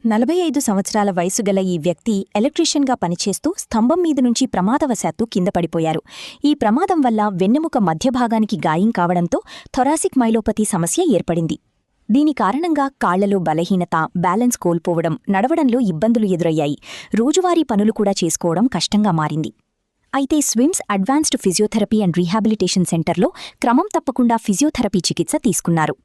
45 సంవత్సరాల వయసు గల ఈ వ్యక్తి ఎలక్ట్రీషియన్గా పనిచేస్తూ స్తంభం మీద నుంచి ప్రమాదవశాత్తు కింద పడిపోయారు. ఈ ప్రమాదం వల్ల వెన్నెముక మధ్యభాగానికి గాయం కావడంతో థొరాసిక్ మైలోపతి సమస్య ఏర్పడింది. దీని కారణంగా కాళ్లలో బలహీనత, బ్యాలెన్స్ కోల్పోవడం, నడవడంలో ఇబ్బందులు ఎదురయ్యాయి. రోజువారీ పనులు కూడా చేసుకోవడం కష్టంగా మారింది. అయితే SVIMS advanced physiotherapy and rehabilitation సెంటర్లో క్రమం తప్పకుండా ఫిజియోథెరపీ చికిత్స తీసుకున్నారు.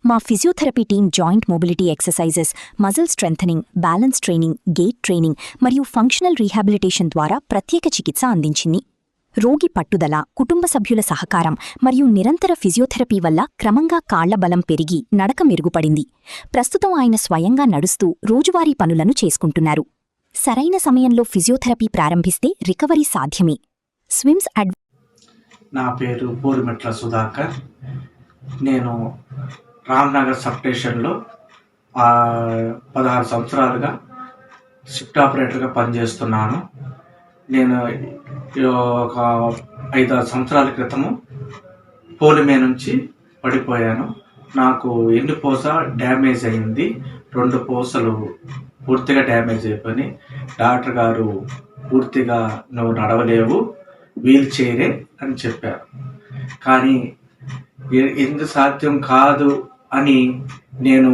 మా physiotherapy team joint mobility exercises, muscle strengthening, balance training, gate training మరియు ఫంక్షనల్ రీహాబిలిటేషన్ ద్వారా ప్రత్యేక చికిత్స అందించింది. రోగి పట్టుదల, కుటుంబ సభ్యుల సహకారం మరియు నిరంతర ఫిజియోథెరపీ వల్ల క్రమంగా కాళ్ల బలం పెరిగి నడక మెరుగుపడింది. ప్రస్తుతం ఆయన స్వయంగా నడుస్తూ రోజువారీ పనులను చేసుకుంటున్నారు. సరైన సమయంలో ఫిజియోథెరపీ ప్రారంభిస్తే రికవరీ సాధ్యమే. స్విమ్స్ నా పేరు బోరిమెట్ల సుధాకర్. నేను రామ్నగర్ సబ్ స్టేషన్లో 16 సంవత్సరాలుగా షిఫ్ట్ ఆపరేటర్గా పనిచేస్తున్నాను. నేను ఒక 5-6 సంవత్సరాల క్రితము పోలిమే నుంచి పడిపోయాను. నాకు ఎన్నుపూస డ్యామేజ్ అయింది. 2 పూసలు పూర్తిగా డ్యామేజ్ అయిపోయి డాక్టర్ గారు పూర్తిగా నువ్వు నడవలేవు, వీల్ చైరే అని చెప్పారు. కానీ ఎందుకు సాధ్యం కాదు అని నేను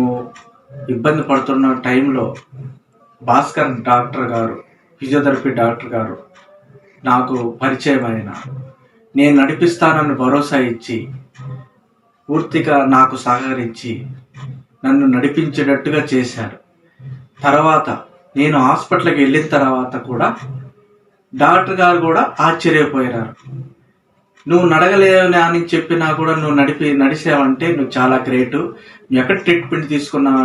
ఇబ్బంది పడుతున్న టైంలో భాస్కర్ డాక్టర్ గారు, ఫిజియోథెరపీ డాక్టర్ గారు నాకు పరిచయం అయిన, నేను నడిపిస్తానని భరోసా ఇచ్చి పూర్తిగా నాకు సహకరించి నన్ను నడిపించేటట్టుగా చేశారు. తర్వాత నేను హాస్పిటల్కి వెళ్ళిన తర్వాత కూడా డాక్టర్ గారు కూడా ఆశ్చర్యపోయారు. నువ్వు నడగలేవని అని చెప్పినా కూడా నువ్వు నడిచావంటే నువ్వు చాలా గ్రేటు, నువ్వు ఎక్కడ ట్రీట్మెంట్ తీసుకున్నావు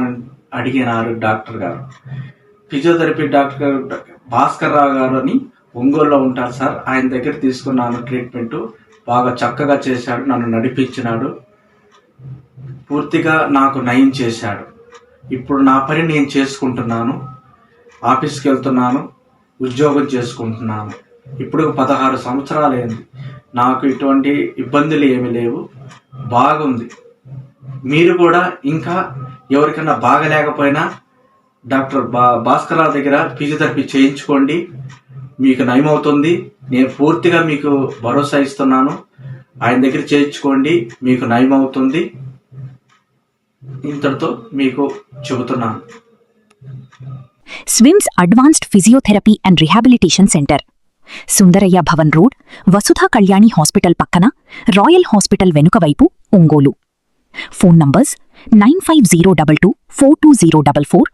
అడిగినారు డాక్టర్ గారు. ఫిజియోథెరపీ డాక్టర్ గారు భాస్కర్ రావు గారు అని ఒంగోలులో ఉంటారు సార్, ఆయన దగ్గర తీసుకున్నాను ట్రీట్మెంటు. బాగా చక్కగా చేశాడు, నన్ను నడిపించినాడు, పూర్తిగా నాకు నయం చేశాడు. ఇప్పుడు నా పని నేను చేసుకుంటున్నాను, ఆఫీస్కి వెళ్తున్నాను, ఉద్యోగం చేసుకుంటున్నాను. ఇప్పుడు 16 సంవత్సరాలైంది. నాకు ఇటువంటి ఇబ్బందులు ఏమీ లేవు, బాగుంది. మీరు కూడా ఇంకా ఎవరికైనా బాగలేకపోయినా డాక్టర్ భాస్కర్రావు దగ్గర ఫిజియోథెరపీ చేయించుకోండి, మీకు నయమవుతుంది. నేను పూర్తిగా మీకు భరోసా ఇస్తున్నాను. ఆయన దగ్గర చేయించుకోండి, మీకు నయమవుతుంది. ఇంతటితో మీకు చెబుతున్నాను. SVIMS advanced physiotherapy and rehabilitation centre, Sundarayya Bhavan road, Vasudha Kalyani hospital పక్కన, రాయల్ హాస్పిటల్ వెనుక వైపు, ఒంగోలు. Phone numbers 9502242044,